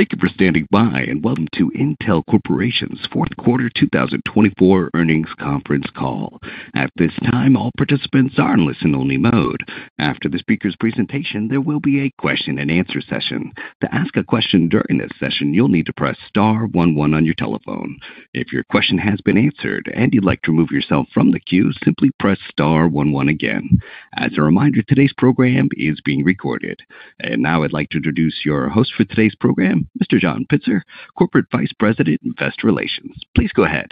Thank you for standing by, and welcome to Intel Corporation's fourth quarter 2024 earnings conference call. At this time, all participants are in listen-only mode. After the speaker's presentation, there will be a question-and-answer session. To ask a question during this session, you'll need to press star 11 on your telephone. If your question has been answered and you'd like to remove yourself from the queue, simply press star 11 again. As a reminder, today's program is being recorded. And now I'd like to introduce your host for today's program, Mr. John Pitzer, Corporate Vice President, Investor Relations. Please go ahead.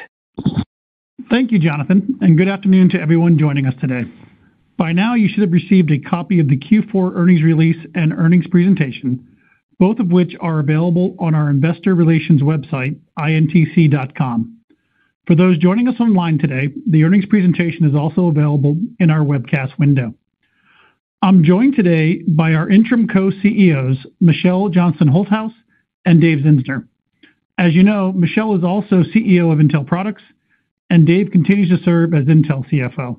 Thank you, Jonathan, and good afternoon to everyone joining us today. By now, you should have received a copy of the Q4 earnings release and earnings presentation, both of which are available on our Investor Relations website, intc.com. For those joining us online today, the earnings presentation is also available in our webcast window. I'm joined today by our interim co-CEOs, Michelle Johnston Holthaus and Dave Zinsner. As you know, Michelle is also CEO of Intel Products, and Dave continues to serve as Intel CFO.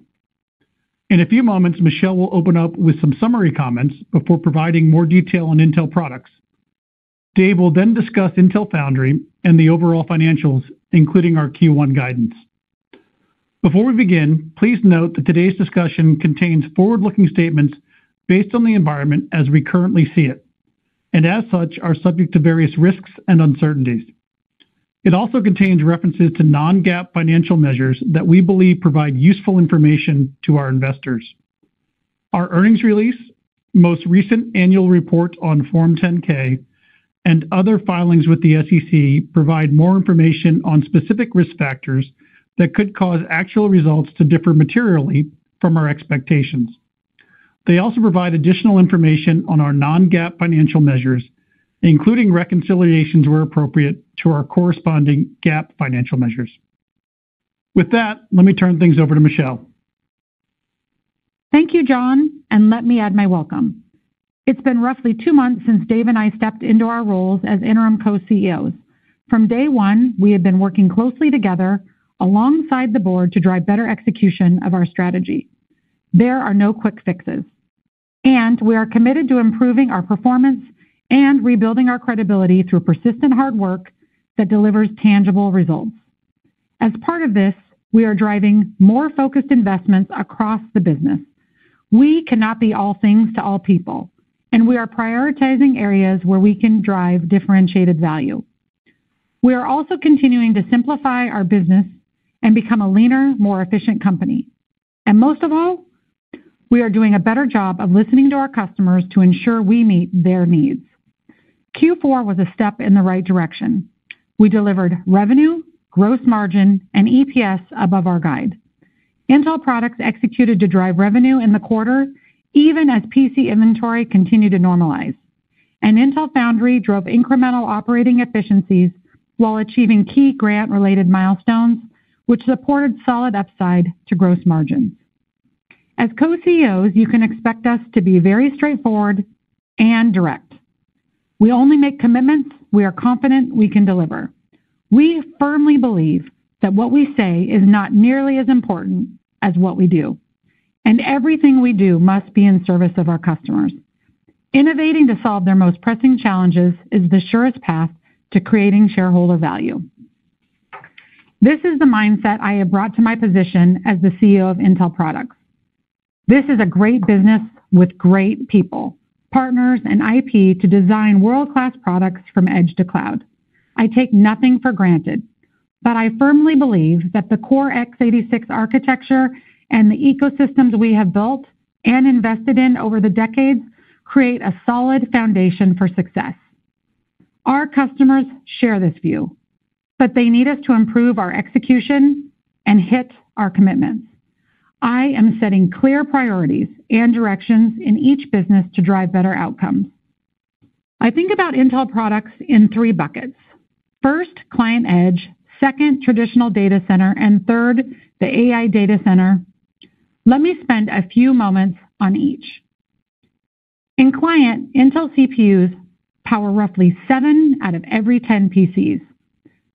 In a few moments, Michelle will open up with some summary comments before providing more detail on Intel Products. Dave will then discuss Intel Foundry and the overall financials, including our Q1 guidance. Before we begin, please note that today's discussion contains forward-looking statements based on the environment as we currently see it, and as such are subject to various risks and uncertainties. It also contains references to non-GAAP financial measures that we believe provide useful information to our investors. Our earnings release, most recent annual report on Form 10-K, and other filings with the SEC provide more information on specific risk factors that could cause actual results to differ materially from our expectations. They also provide additional information on our non-GAAP financial measures, including reconciliations where appropriate to our corresponding GAAP financial measures. With that, let me turn things over to Michelle. Thank you, John, and let me add my welcome. It's been roughly 2 months since Dave and I stepped into our roles as interim co-CEOs. From day one, we have been working closely together alongside the board to drive better execution of our strategy. There are no quick fixes, and we are committed to improving our performance and rebuilding our credibility through persistent hard work that delivers tangible results. As part of this, we are driving more focused investments across the business. We cannot be all things to all people, and we are prioritizing areas where we can drive differentiated value. We are also continuing to simplify our business and become a leaner, more efficient company. And most of all, we are doing a better job of listening to our customers to ensure we meet their needs. Q4 was a step in the right direction. We delivered revenue, gross margin, and EPS above our guide. Intel Products executed to drive revenue in the quarter, even as PC inventory continued to normalize. And Intel Foundry drove incremental operating efficiencies while achieving key grant-related milestones, which supported solid upside to gross margins. As co-CEOs, you can expect us to be very straightforward and direct. We only make commitments we are confident we can deliver. We firmly believe that what we say is not nearly as important as what we do, and everything we do must be in service of our customers. Innovating to solve their most pressing challenges is the surest path to creating shareholder value. This is the mindset I have brought to my position as the CEO of Intel Products. This is a great business with great people, partners, and IP to design world-class products from edge to cloud. I take nothing for granted, but I firmly believe that the core x86 architecture and the ecosystems we have built and invested in over the decades create a solid foundation for success. Our customers share this view, but they need us to improve our execution and hit our commitments. I am setting clear priorities and directions in each business to drive better outcomes. I think about Intel Products in 3 buckets. First, client edge, second, traditional data center, and third, the AI data center. Let me spend a few moments on each. In client, Intel CPUs power roughly 7 out of every 10 PCs.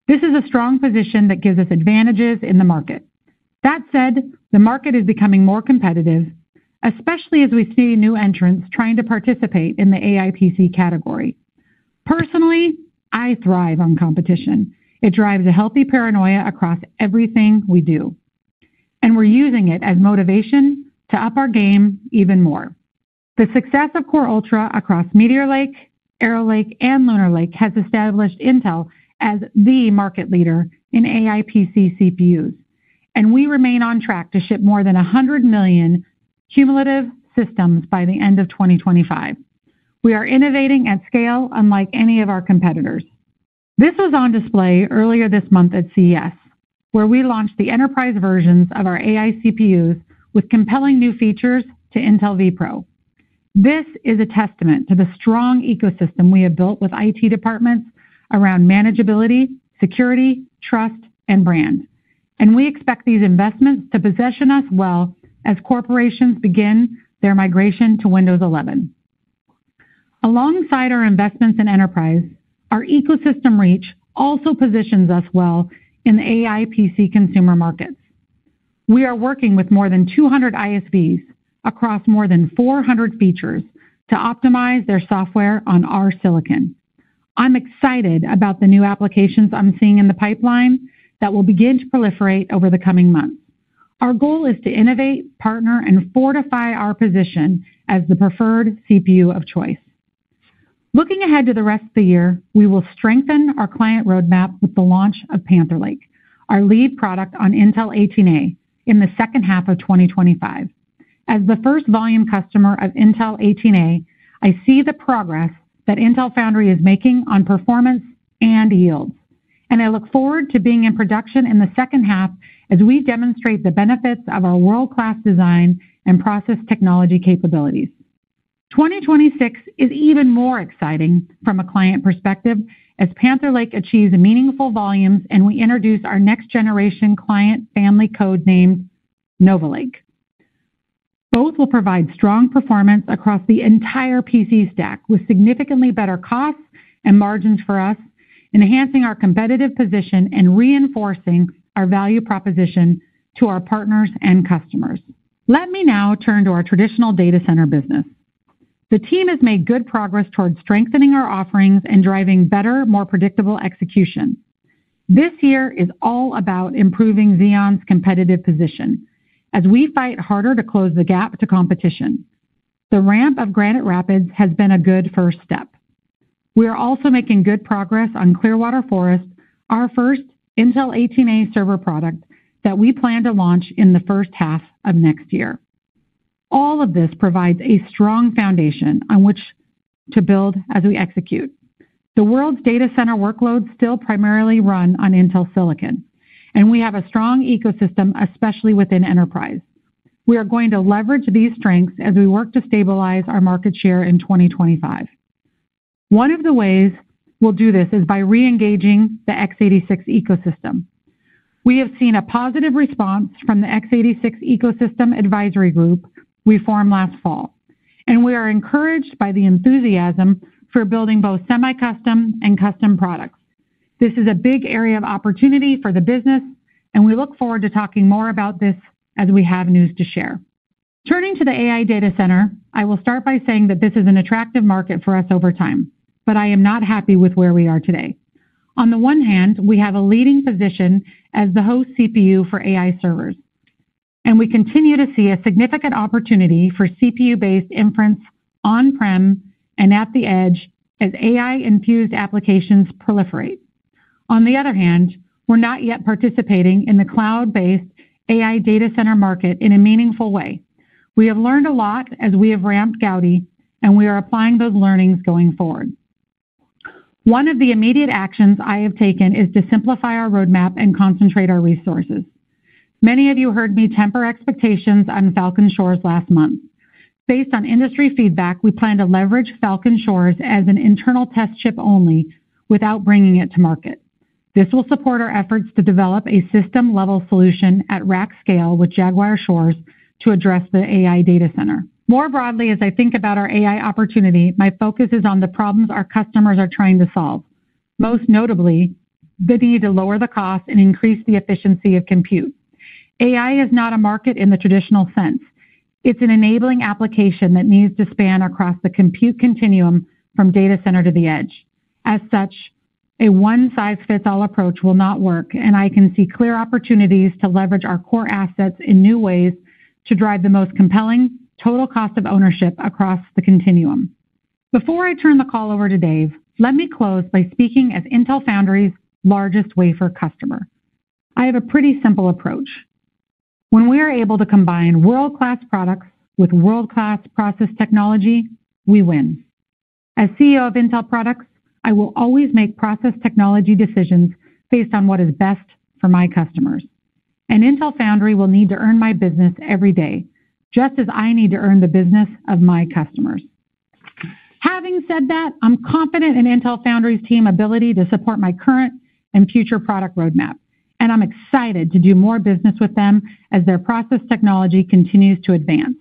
This is a strong position that gives us advantages in the market. That said, the market is becoming more competitive, especially as we see new entrants trying to participate in the AI PC category. Personally, I thrive on competition. It drives a healthy paranoia across everything we do. And we're using it as motivation to up our game even more. The success of Core Ultra across Meteor Lake, Arrow Lake, and Lunar Lake has established Intel as the market leader in AI PC CPUs, and we remain on track to ship more than 100 million cumulative systems by the end of 2025. We are innovating at scale unlike any of our competitors. This was on display earlier this month at CES, where we launched the enterprise versions of our AI CPUs with compelling new features to Intel vPro. This is a testament to the strong ecosystem we have built with IT departments around manageability, security, trust, and brand. And we expect these investments to position us well as corporations begin their migration to Windows 11. Alongside our investments in enterprise, our ecosystem reach also positions us well in the AI PC consumer markets. We are working with more than 200 ISVs across more than 400 features to optimize their software on our silicon. I'm excited about the new applications I'm seeing in the pipeline that will begin to proliferate over the coming months. Our goal is to innovate, partner, and fortify our position as the preferred CPU of choice. Looking ahead to the rest of the year, we will strengthen our client roadmap with the launch of Panther Lake, our lead product on Intel 18A, in the second half of 2025. As the first volume customer of Intel 18A, I see the progress that Intel Foundry is making on performance and yields, and I look forward to being in production in the second half as we demonstrate the benefits of our world-class design and process technology capabilities. 2026 is even more exciting from a client perspective as Panther Lake achieves meaningful volumes and we introduce our next-generation client family code named Nova Lake. Both will provide strong performance across the entire PC stack with significantly better costs and margins for us, enhancing our competitive position and reinforcing our value proposition to our partners and customers. Let me now turn to our traditional data center business. The team has made good progress towards strengthening our offerings and driving better, more predictable execution. This year is all about improving Xeon's competitive position as we fight harder to close the gap to competition. The ramp of Granite Rapids has been a good first step. We are also making good progress on Clearwater Forest, our first Intel 18A server product that we plan to launch in the first half of next year. All of this provides a strong foundation on which to build as we execute. The world's data center workloads still primarily run on Intel silicon, and we have a strong ecosystem, especially within enterprise. We are going to leverage these strengths as we work to stabilize our market share in 2025. One of the ways we'll do this is by re-engaging the x86 ecosystem. We have seen a positive response from the x86 Ecosystem Advisory Group we formed last fall, and we are encouraged by the enthusiasm for building both semi-custom and custom products. This is a big area of opportunity for the business, and we look forward to talking more about this as we have news to share. Turning to the AI data center, I will start by saying that this is an attractive market for us over time, but I am not happy with where we are today. On the one hand, we have a leading position as the host CPU for AI servers, and we continue to see a significant opportunity for CPU-based inference on-prem and at the edge as AI-infused applications proliferate. On the other hand, we're not yet participating in the cloud-based AI data center market in a meaningful way. We have learned a lot as we have ramped Gaudi, and we are applying those learnings going forward. One of the immediate actions I have taken is to simplify our roadmap and concentrate our resources. Many of you heard me temper expectations on Falcon Shores last month. Based on industry feedback, we plan to leverage Falcon Shores as an internal test chip only without bringing it to market. This will support our efforts to develop a system-level solution at rack scale with Jaguar Shores to address the AI data center. More broadly, as I think about our AI opportunity, my focus is on the problems our customers are trying to solve, most notably the need to lower the cost and increase the efficiency of compute. AI is not a market in the traditional sense. It's an enabling application that needs to span across the compute continuum from data center to the edge. As such, A one-size-fits-all approach will not work, and I can see clear opportunities to leverage our core assets in new ways to drive the most compelling total cost of ownership across the continuum. Before I turn the call over to Dave, let me close by speaking as Intel Foundry's largest wafer customer. I have a pretty simple approach. When we are able to combine world-class products with world-class process technology, we win. As CEO of Intel Products, I will always make process technology decisions based on what is best for my customers. And Intel Foundry will need to earn my business every day, just as I need to earn the business of my customers. Having said that, I'm confident in Intel Foundry's team ability to support my current and future product roadmap, and I'm excited to do more business with them as their process technology continues to advance.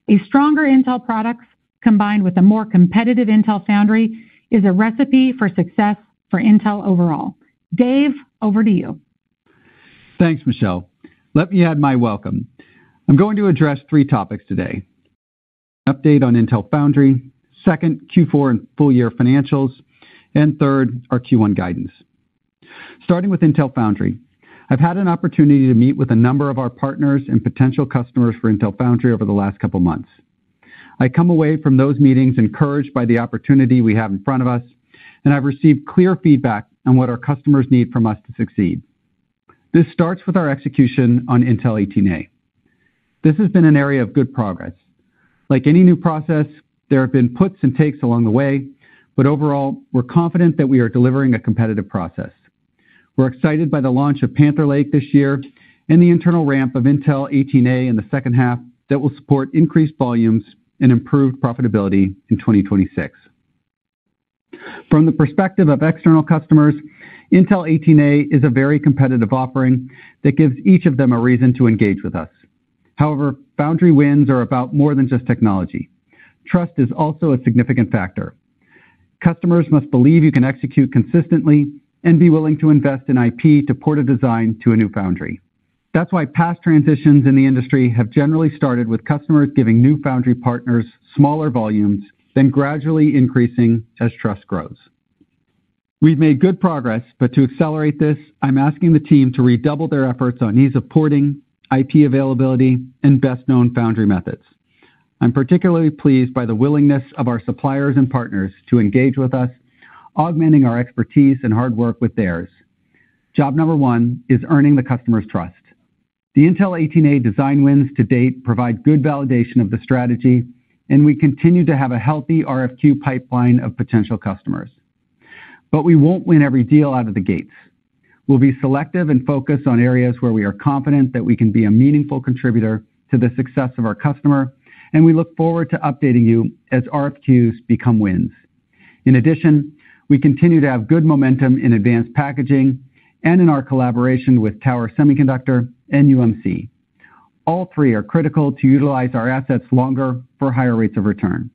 A stronger Intel Products combined with a more competitive Intel Foundry is a recipe for success for Intel overall. Dave, over to you. Thanks, Michelle. Let me add my welcome. I'm going to address 3 topics today. Update on Intel Foundry, second, Q4 and full year financials, and third, our Q1 guidance. Starting with Intel Foundry, I've had an opportunity to meet with a number of our partners and potential customers for Intel Foundry over the last couple months. I come away from those meetings encouraged by the opportunity we have in front of us, and I've received clear feedback on what our customers need from us to succeed. This starts with our execution on Intel 18A. This has been an area of good progress. Like any new process, there have been puts and takes along the way, but overall, we're confident that we are delivering a competitive process. We're excited by the launch of Panther Lake this year and the internal ramp of Intel 18A in the second half that will support increased volumes and improved profitability in 2026. From the perspective of external customers, Intel 18A is a very competitive offering that gives each of them a reason to engage with us. However, Foundry wins are about more than just technology. Trust is also a significant factor. Customers must believe you can execute consistently and be willing to invest in IP to port a design to a new foundry. That's why past transitions in the industry have generally started with customers giving new foundry partners smaller volumes, then gradually increasing as trust grows. We've made good progress, but to accelerate this, I'm asking the team to redouble their efforts on ease of porting, IP availability, and best-known foundry methods. I'm particularly pleased by the willingness of our suppliers and partners to engage with us, augmenting our expertise and hard work with theirs. Job number 1 is earning the customer's trust. The Intel 18A design wins to date provide good validation of the strategy, and we continue to have a healthy RFQ pipeline of potential customers. But we won't win every deal out of the gates. We'll be selective and focus on areas where we are confident that we can be a meaningful contributor to the success of our customer, and we look forward to updating you as RFQs become wins. In addition, we continue to have good momentum in advanced packaging and in our collaboration with Tower Semiconductor and UMC. All 3 are critical to utilize our assets longer for higher rates of return.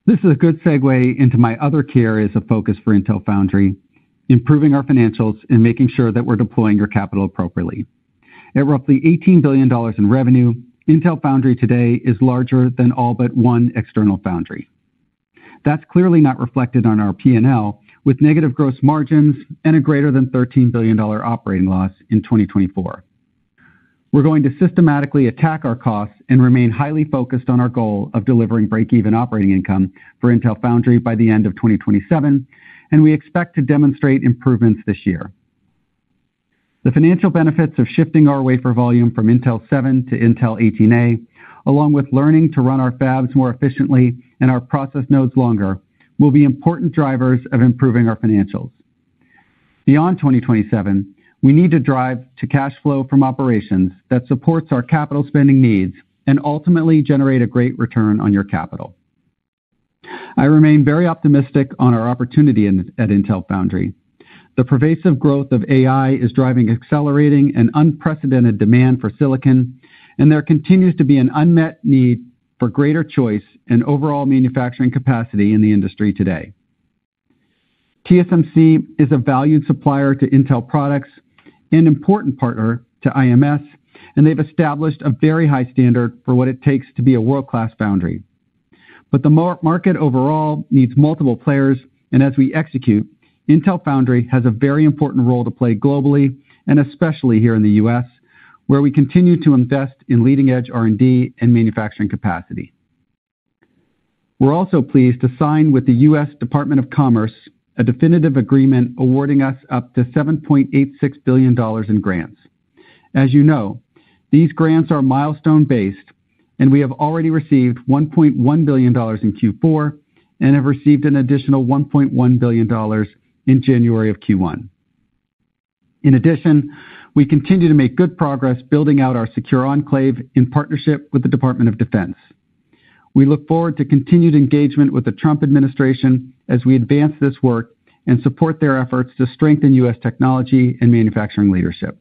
This is a good segue into my other key areas of focus for Intel Foundry, improving our financials and making sure that we're deploying your capital appropriately. At roughly $18 billion in revenue, Intel Foundry today is larger than all but one external foundry. That's clearly not reflected on our P&L, with negative gross margins and a greater than $13 billion operating loss in 2024. We're going to systematically attack our costs and remain highly focused on our goal of delivering break-even operating income for Intel Foundry by the end of 2027, and we expect to demonstrate improvements this year. The financial benefits of shifting our wafer volume from Intel 7 to Intel 18A, along with learning to run our fabs more efficiently and our process nodes longer, will be important drivers of improving our financials. Beyond 2027, we need to drive to cash flow from operations that supports our capital spending needs and ultimately generate a great return on your capital. I remain very optimistic on our opportunity at Intel Foundry. The pervasive growth of AI is driving accelerating and unprecedented demand for silicon, and there continues to be an unmet need for greater choice and overall manufacturing capacity in the industry today. TSMC is a valued supplier to Intel Products, an important partner to IMS, and they've established a very high standard for what it takes to be a world-class foundry. But the market overall needs multiple players, and as we execute, Intel Foundry has a very important role to play globally, and especially here in the U.S., where we continue to invest in leading-edge R&D and manufacturing capacity. We're also pleased to sign with the U.S. Department of Commerce a definitive agreement awarding us up to $7.86 billion in grants. As you know, these grants are milestone-based, and we have already received $1.1 billion in Q4 and have received an additional $1.1 billion in January of Q1. In addition, we continue to make good progress building out our secure enclave in partnership with the Department of Defense. We look forward to continued engagement with the Trump administration as we advance this work and support their efforts to strengthen U.S. technology and manufacturing leadership.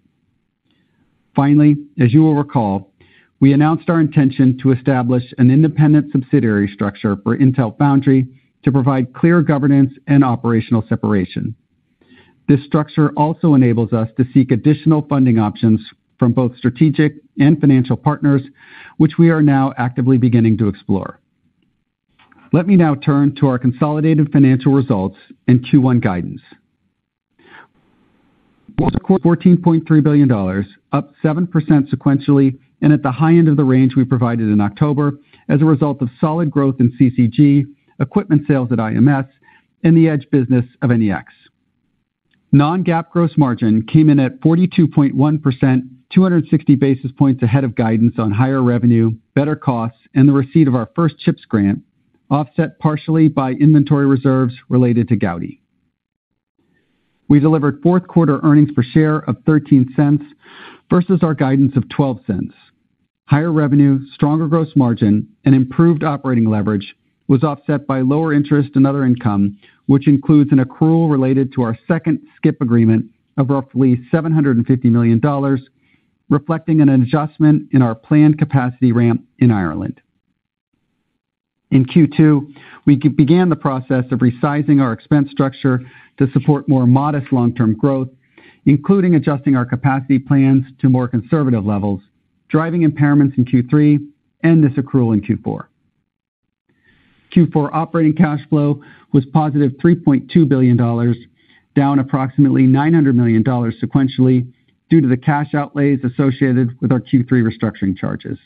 Finally, as you will recall, we announced our intention to establish an independent subsidiary structure for Intel Foundry to provide clear governance and operational separation. This structure also enables us to seek additional funding options from both strategic and financial partners, which we are now actively beginning to explore. Let me now turn to our consolidated financial results and Q1 guidance. $14.3 billion, up 7% sequentially and at the high end of the range we provided in October as a result of solid growth in CCG, equipment sales at IMS, and the Edge business of NEX. Non-GAAP gross margin came in at 42.1%, 260 basis points ahead of guidance on higher revenue, better costs, and the receipt of our first CHIPS grant, offset partially by inventory reserves related to Gaudi. We delivered fourth quarter earnings per share of $0.13 versus our guidance of $0.12. Higher revenue, stronger gross margin, and improved operating leverage was offset by lower interest and other income, which includes an accrual related to our second SCIP agreement of roughly $750 million, reflecting an adjustment in our planned capacity ramp in Ireland. In Q2, we began the process of resizing our expense structure to support more modest long-term growth, including adjusting our capacity plans to more conservative levels, driving impairments in Q3 and this accrual in Q4. Q4 operating cash flow was positive $3.2 billion, down approximately $900 million sequentially due to the cash outlays associated with our Q3 restructuring charges.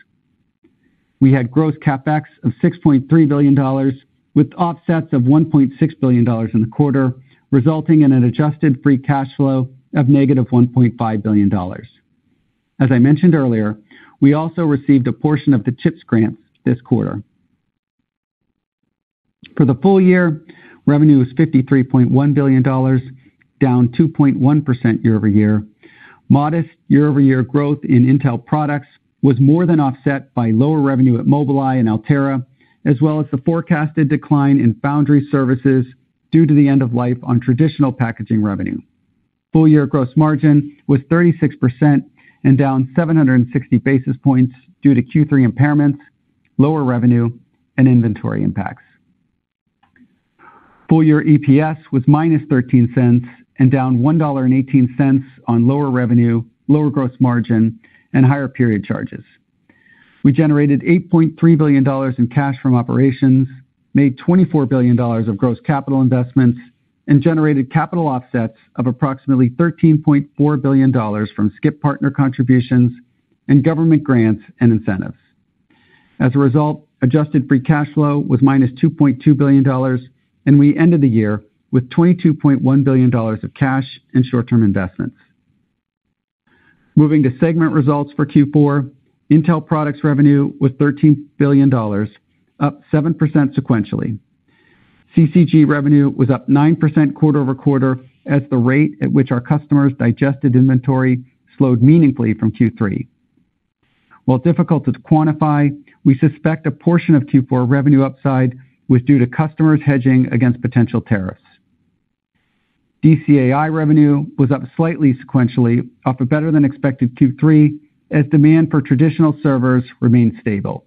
We had gross CapEx of $6.3 billion, with offsets of $1.6 billion in the quarter, resulting in an adjusted free cash flow of negative $1.5 billion. As I mentioned earlier, we also received a portion of the CHIPS grants this quarter. For the full year, revenue was $53.1 billion, down 2.1% year-over-year. Modest year-over-year growth in Intel products was more than offset by lower revenue at Mobileye and Altera, as well as the forecasted decline in foundry services due to the end of life on traditional packaging revenue. Full-year gross margin was 36% and down 760 basis points due to Q3 impairments, lower revenue, and inventory impacts. Full-year EPS was minus $0.13 and down $1.18 on lower revenue, lower gross margin, and higher period charges. We generated $8.3 billion in cash from operations, made $24 billion of gross capital investments, and generated capital offsets of approximately $13.4 billion from SCIP partner contributions and government grants and incentives. As a result, adjusted free cash flow was minus $2.2 billion, and we ended the year with $22.1 billion of cash and short-term investments. Moving to segment results for Q4, Intel Products revenue was $13 billion, up 7% sequentially. CCG revenue was up 9% quarter-over-quarter as the rate at which our customers digested inventory slowed meaningfully from Q3. While difficult to quantify, we suspect a portion of Q4 revenue upside was due to customers hedging against potential tariffs. DCAI revenue was up slightly sequentially off a better-than-expected Q3 as demand for traditional servers remained stable.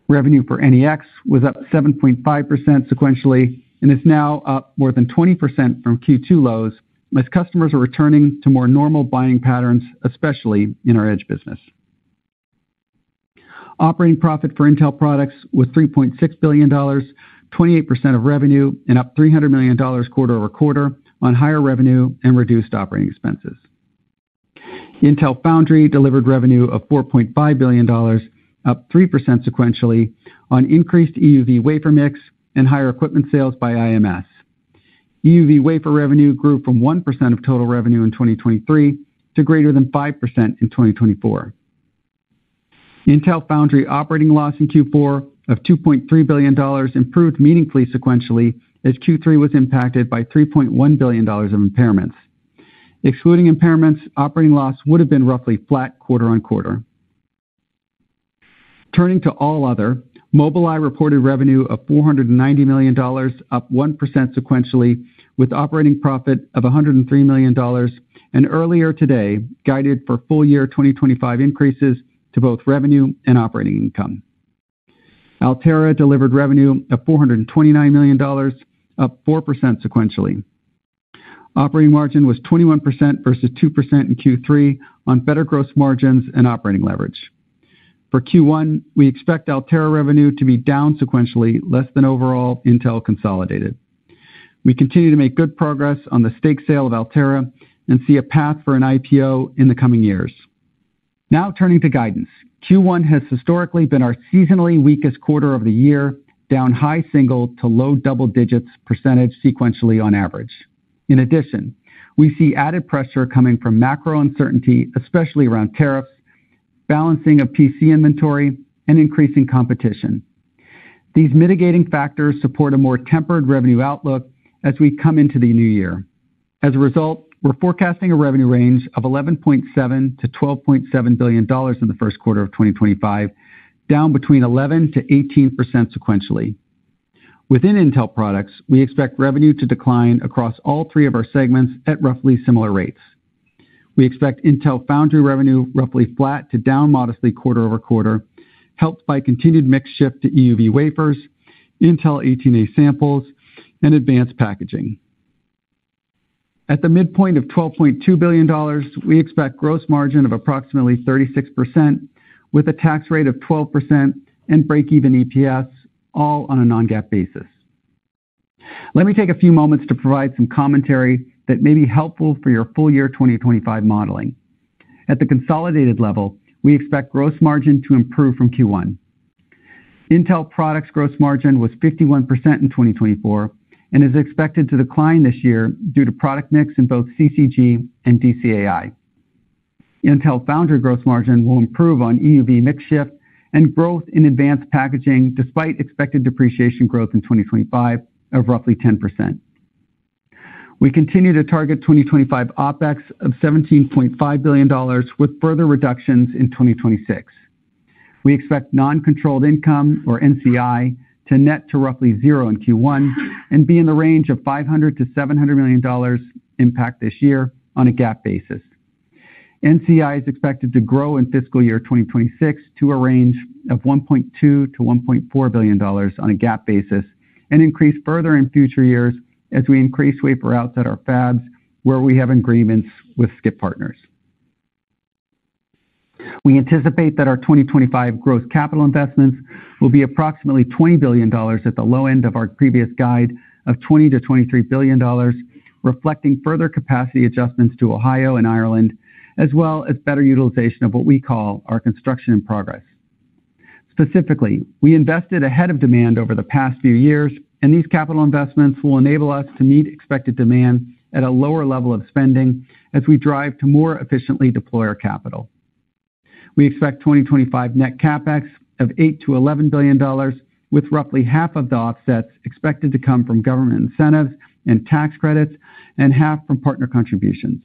Revenue for NEX was up 7.5% sequentially and is now up more than 20% from Q2 lows as customers are returning to more normal buying patterns, especially in our Edge business. Operating profit for Intel Products was $3.6 billion, 28% of revenue, and up $300 million quarter-over-quarter on higher revenue and reduced operating expenses. Intel Foundry delivered revenue of $4.5 billion, up 3% sequentially on increased EUV wafer mix and higher equipment sales by IMS. EUV wafer revenue grew from 1% of total revenue in 2023 to greater than 5% in 2024. Intel Foundry operating loss in Q4 of $2.3 billion improved meaningfully sequentially as Q3 was impacted by $3.1 billion of impairments. Excluding impairments, operating loss would have been roughly flat quarter on quarter. Turning to all other, Mobileye reported revenue of $490 million, up 1% sequentially, with operating profit of $103 million, and earlier today guided for full year 2025 increases to both revenue and operating income. Altera delivered revenue of $429 million, up 4% sequentially. Operating margin was 21% versus 2% in Q3 on better gross margins and operating leverage. For Q1, we expect Altera revenue to be down sequentially, less than overall Intel consolidated. We continue to make good progress on the stake sale of Altera and see a path for an IPO in the coming years. Now turning to guidance. Q1 has historically been our seasonally weakest quarter of the year, down high single to low double digits percentage sequentially on average. In addition, we see added pressure coming from macro uncertainty, especially around tariffs, balancing of PC inventory, and increasing competition. These mitigating factors support a more tempered revenue outlook as we come into the new year. As a result, we're forecasting a revenue range of $11.7 to $12.7 billion in the first quarter of 2025, down between 11% to 18% sequentially. Within Intel products, we expect revenue to decline across all three of our segments at roughly similar rates. We expect Intel Foundry revenue roughly flat to down modestly quarter over quarter, helped by continued mix shift to EUV wafers, Intel 18A samples, and advanced packaging. At the midpoint of $12.2 billion, we expect gross margin of approximately 36%, with a tax rate of 12% and break-even EPS, all on a non-GAAP basis. Let me take a few moments to provide some commentary that may be helpful for your full year 2025 modeling. At the consolidated level, we expect gross margin to improve from Q1. Intel products gross margin was 51% in 2024 and is expected to decline this year due to product mix in both CCG and DCAI. Intel Foundry gross margin will improve on EUV mix shift and growth in advanced packaging despite expected depreciation growth in 2025 of roughly 10%. We continue to target 2025 OpEx of $17.5 billion with further reductions in 2026. We expect non-controlled income, or NCI, to net to roughly zero in Q1 and be in the range of $500 to $700 million impact this year on a GAAP basis. NCI is expected to grow in fiscal year 2026 to a range of $1.2 to $1.4 billion on a GAAP basis and increase further in future years as we increase wafer outs at our fabs where we have agreements with SCIP partners. We anticipate that our 2025 gross capital investments will be approximately $20 billion at the low end of our previous guide of $20 to $23 billion, reflecting further capacity adjustments to Ohio and Ireland, as well as better utilization of what we call our construction in progress. Specifically, we invested ahead of demand over the past few years, and these capital investments will enable us to meet expected demand at a lower level of spending as we drive to more efficiently deploy our capital. We expect 2025 net CapEx of $8 to $11 billion, with roughly half of the offsets expected to come from government incentives and tax credits, and half from partner contributions.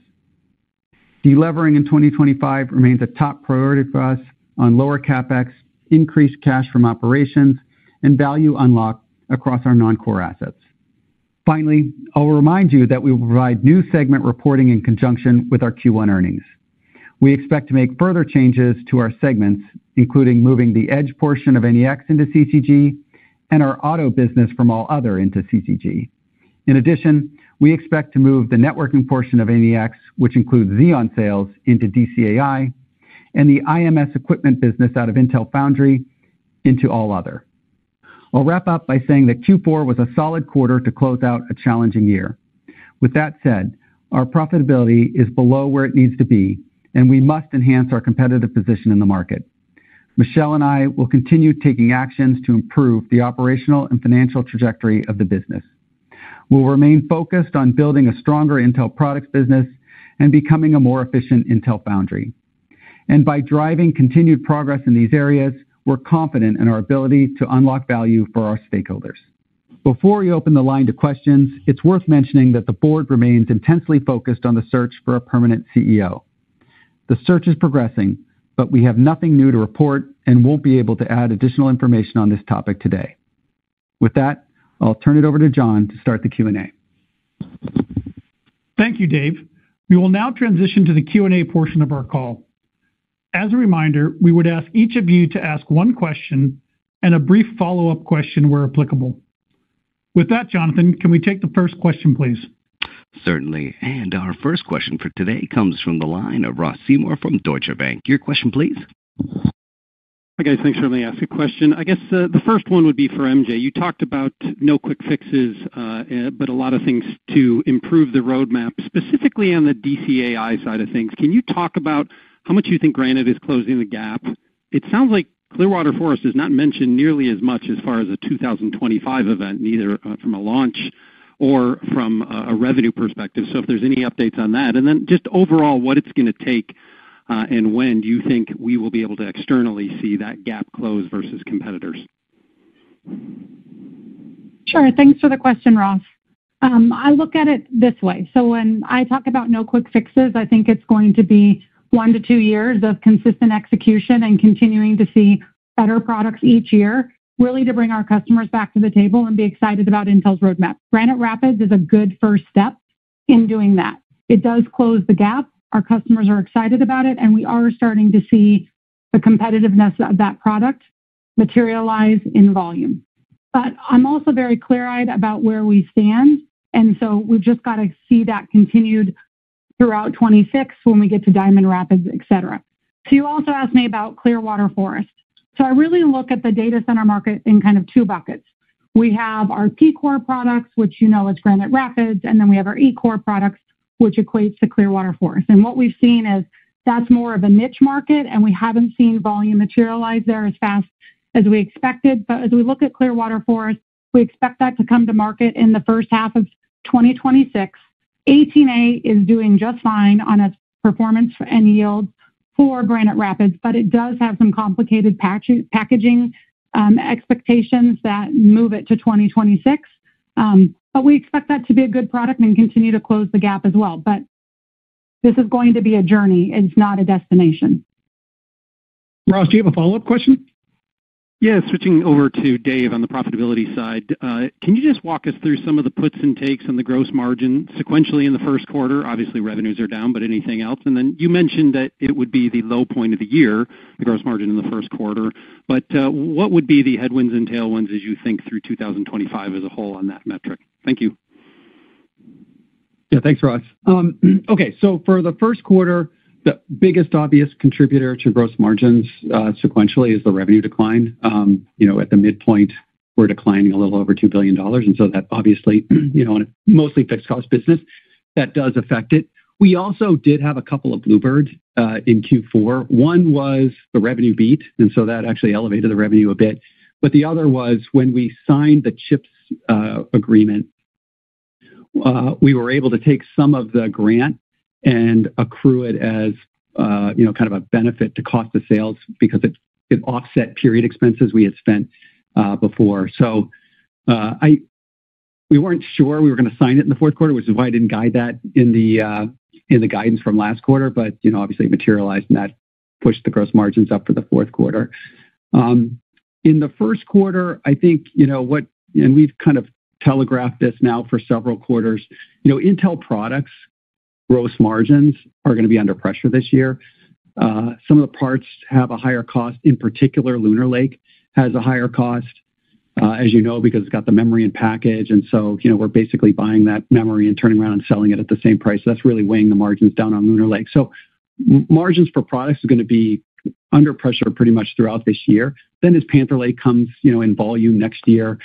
Delevering in 2025 remains a top priority for us on lower CapEx, increased cash from operations, and value unlock across our non-core assets. Finally, I'll remind you that we will provide new segment reporting in conjunction with our Q1 earnings. We expect to make further changes to our segments, including moving the edge portion of NEX into CCG and our auto business from all other into CCG. In addition, we expect to move the networking portion of NEX, which includes Xeon sales, into DCAI, and the IMS equipment business out of Intel Foundry into all other. I'll wrap up by saying that Q4 was a solid quarter to close out a challenging year. With that said, our profitability is below where it needs to be, and we must enhance our competitive position in the market. Michelle and I will continue taking actions to improve the operational and financial trajectory of the business. We'll remain focused on building a stronger Intel Products business and becoming a more efficient Intel Foundry. And by driving continued progress in these areas, we're confident in our ability to unlock value for our stakeholders. Before we open the line to questions, it's worth mentioning that the board remains intensely focused on the search for a permanent CEO. The search is progressing, but we have nothing new to report and won't be able to add additional information on this topic today. With that, I'll turn it over to John to start the Q&A. Thank you, Dave. We will now transition to the Q&A portion of our call. As a reminder, we would ask each of you to ask one question and a brief follow-up question where applicable. With that, Jonathan, can we take the first question, please? Certainly. And our first question for today comes from the line of Ross Seymore from Deutsche Bank. Your question, please. Hi, guys. Thanks for letting me ask a question. I guess the first one would be for MJ. You talked about no quick fixes, but a lot of things to improve the roadmap, specifically on the DCAI side of things. Can you talk about how much you think Granite is closing the gap? It sounds like Clearwater Forest is not mentioned nearly as much as far as a 2025 event, neither from a launch or from a revenue perspective. So if there's any updates on that. And then just overall, what it's going to take and when do you think we will be able to externally see that gap close versus competitors? Sure. Thanks for the question, Ross. I look at it this way. So when I talk about no quick fixes, I think it's going to be 1 to 2 years of consistent execution and continuing to see better products each year, really to bring our customers back to the table and be excited about Intel's roadmap. Granite Rapids is a good first step in doing that. It does close the gap. Our customers are excited about it, and we are starting to see the competitiveness of that product materialize in volume. But I'm also very clear-eyed about where we stand, and so we've just got to see that continued throughout 26 when we get to Diamond Rapids, et cetera. So you also asked me about Clearwater Forest. So I really look at the data center market in kind of 2 buckets. We have our P-Core products, which you know is Granite Rapids, and then we have our E-Core products, which equates to Clearwater Forest. And what we've seen is that's more of a niche market, and we haven't seen volume materialize there as fast as we expected. But as we look at Clearwater Forest, we expect that to come to market in the first half of 2026. 18A is doing just fine on its performance and yield for Granite Rapids, but it does have some complicated packaging expectations that move it to 2026. But we expect that to be a good product and continue to close the gap as well. But this is going to be a journey. It's not a destination. Ross, do you have a follow-up question? Yeah, switching over to Dave on the profitability side. Can you just walk us through some of the puts and takes on the gross margin sequentially in the first quarter? Obviously, revenues are down, but anything else? And then you mentioned that it would be the low point of the year, the gross margin in the first quarter. But what would be the headwinds and tailwinds as you think through 2025 as a whole on that metric? Thank you. Yeah, thanks, Ross. Okay, so for the first quarter, the biggest obvious contributor to gross margins sequentially is the revenue decline. At the midpoint, we're declining a little over $2 billion. And so that obviously, on a mostly fixed cost business, that does affect it. We also did have a couple of bluebirds in Q4. One was the revenue beat, and so that actually elevated the revenue a bit. But the other was when we signed the CHIPS agreement, we were able to take some of the grant and accrue it as kind of a benefit to cost of sales because it offset period expenses we had spent before. So we weren't sure we were going to sign it in the fourth quarter, which is why I didn't guide that in the guidance from last quarter. But obviously it materialized, and that pushed the gross margins up for the fourth quarter. In the first quarter, I think and we've kind of telegraphed this now for several quarters. Intel Products gross margins are going to be under pressure this year. Some of the parts have a higher cost. In particular, Lunar Lake has a higher cost, as you know, because it's got the memory and package. And so, we're basically buying that memory and turning around and selling it at the same price. That's really weighing the margins down on Lunar Lake. So margins for products are going to be under pressure pretty much throughout this year. Then as Panther Lake comes, in volume next year,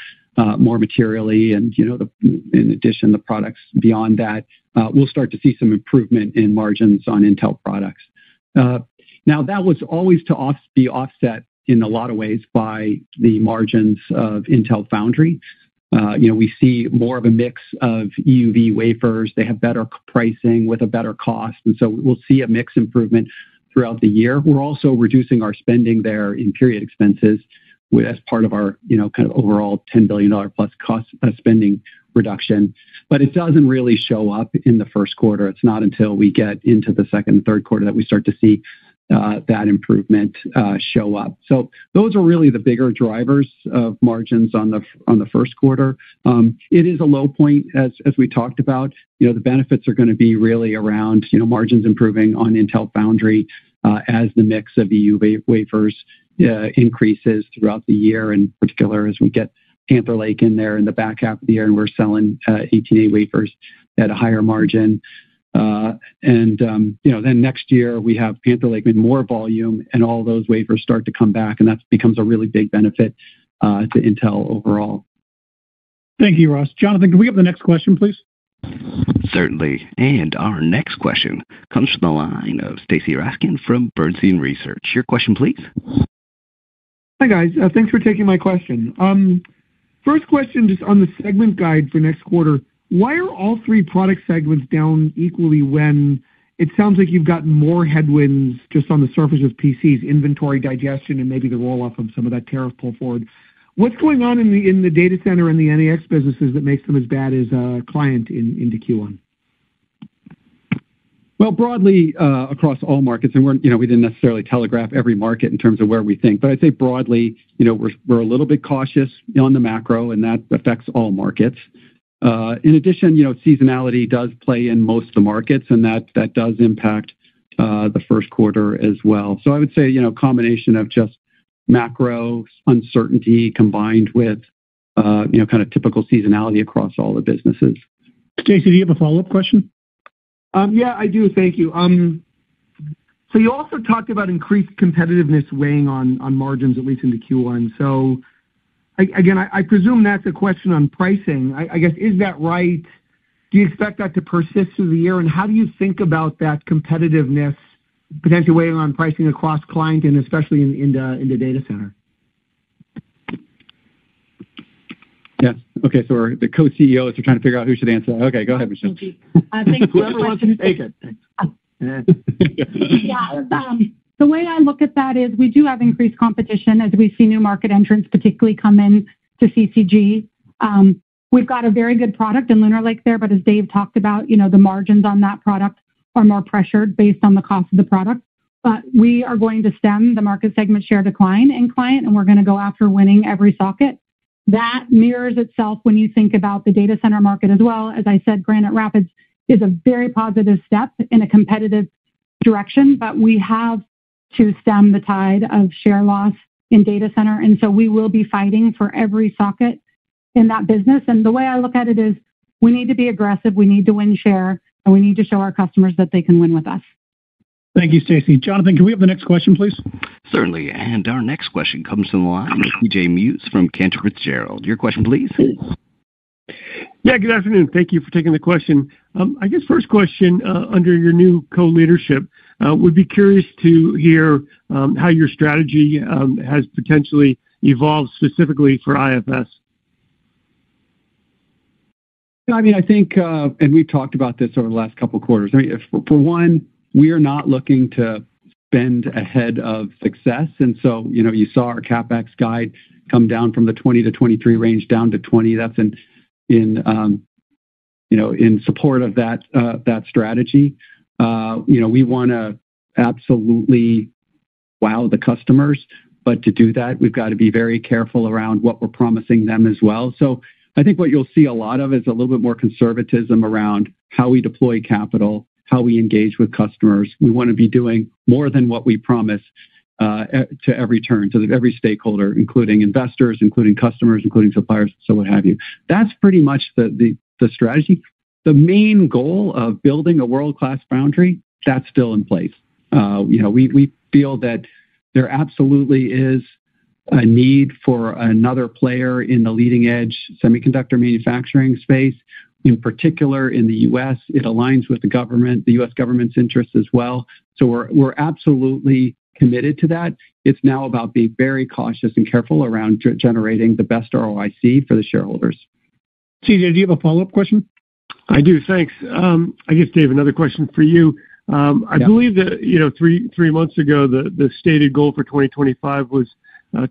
more materially, and in addition, the products beyond that, we'll start to see some improvement in margins on Intel products. Now, that was always to be offset in a lot of ways by the margins of Intel Foundry. We see more of a mix of EUV wafers. They have better pricing with a better cost, and so we'll see a mix improvement throughout the year. We're also reducing our spending there in period expenses as part of our kind of overall $10 billion plus cost spending reduction. But it doesn't really show up in the first quarter. It's not until we get into the second and third quarter that we start to see that improvement show up. So those are really the bigger drivers of margins on the first quarter. It is a low point, as we talked about. The benefits are going to be really around margins improving on Intel Foundry as the mix of EUV wafers increases throughout the year, in particular as we get Panther Lake in there in the back half of the year, and we're selling 18A wafers at a higher margin. Then next year we have Panther Lake with more volume, and all those wafers start to come back, and that becomes a really big benefit to Intel overall. Thank you, Ross. Jonathan, can we have the next question, please? Certainly. And our next question comes from the line of Stacy Rasgon from Bernstein Research. Your question, please. Hi, guys. Thanks for taking my question. First question, just on the segment guide for next quarter. Why are all three product segments down equally when it sounds like you've got more headwinds just on the surface of PCs, inventory digestion, and maybe the roll-off of some of that tariff pull forward? What's going on in the data center and the NEX businesses that makes them as bad as client into Q1? Well, broadly across all markets, and we didn't necessarily telegraph every market in terms of where we think, but I'd say broadly, we're a little bit cautious on the macro, and that affects all markets. In addition, seasonality does play in most of the markets, and that does impact the first quarter as well. So I would say, combination of just macro uncertainty combined with, kind of typical seasonality across all the businesses. Stacy, do you have a follow-up question? Yeah, I do. Thank you. So you also talked about increased competitiveness weighing on margins, at least into Q1. So again, I presume that's a question on pricing. I guess, is that right? Do you expect that to persist through the year? And how do you think about that competitiveness potentially weighing on pricing across client and especially in the data center? Yeah. Okay. So the co-CEOs are trying to figure out who should answer that. Okay, go ahead, Michelle. Thank you. Thanks for Whoever wants to take it. Yeah. The way I look at that is we do have increased competition as we see new market entrants, particularly come in to CCG. We've got a very good product in Lunar Lake there, but as Dave talked about, the margins on that product are more pressured based on the cost of the product. But we are going to stem the market segment share decline in client, and we're going to go after winning every socket. That mirrors itself when you think about the data center market as well. As I said, Granite Rapids is a very positive step in a competitive direction, but we have to stem the tide of share loss in data center. And so we will be fighting for every socket in that business. And the way I look at it is we need to be aggressive, we need to win share, and we need to show our customers that they can win with us. Thank you, Stacy. Jonathan, can we have the next question, please? Certainly. And our next question comes from the line of C.J. Muse from Cantor Fitzgerald. Your question, please. Yeah, good afternoon. Thank you for taking the question. I guess first question, under your new co-leadership, would be curious to hear how your strategy has potentially evolved specifically for IFS. I mean, I think, and we've talked about this over the last couple of quarters. I mean, for one, we are not looking to spend ahead of success. And so, you saw our CapEx guide come down from the 20 to 23 range down to 20. That's in support of that strategy. We want to absolutely wow the customers, but to do that, we've got to be very careful around what we're promising them as well. So I think what you'll see a lot of is a little bit more conservatism around how we deploy capital, how we engage with customers. We want to be doing more than what we promise to every turn, to every stakeholder, including investors, including customers, including suppliers, so what have you. That's pretty much the strategy. The main goal of building a world-class foundry, that's still in place. We feel that there absolutely is a need for another player in the leading-edge semiconductor manufacturing space. In particular, in the U.S., it aligns with the U.S. government's interests as well. So we're absolutely committed to that. It's now about being very cautious and careful around generating the best ROIC for the shareholders. CJ, do you have a follow-up question? I do. Thanks. I guess, Dave, another question for you. I believe that, three months ago, the stated goal for 2025 was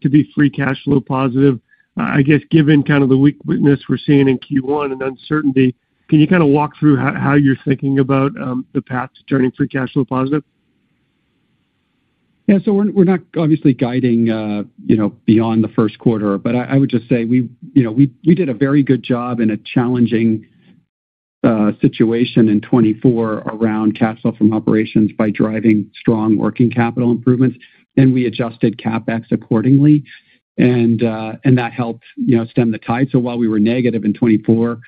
to be free cash flow positive. I guess, given kind of the weakness we're seeing in Q1 and uncertainty, can you kind of walk through how you're thinking about the path to turning free cash flow positive? Yeah, so we're not obviously guiding, beyond the first quarter, but I would just say we did a very good job in a challenging situation in 2024 around cash flow from operations by driving strong working capital improvements, and we adjusted CapEx accordingly, and that helped stem the tide. So while we were negative in 2024,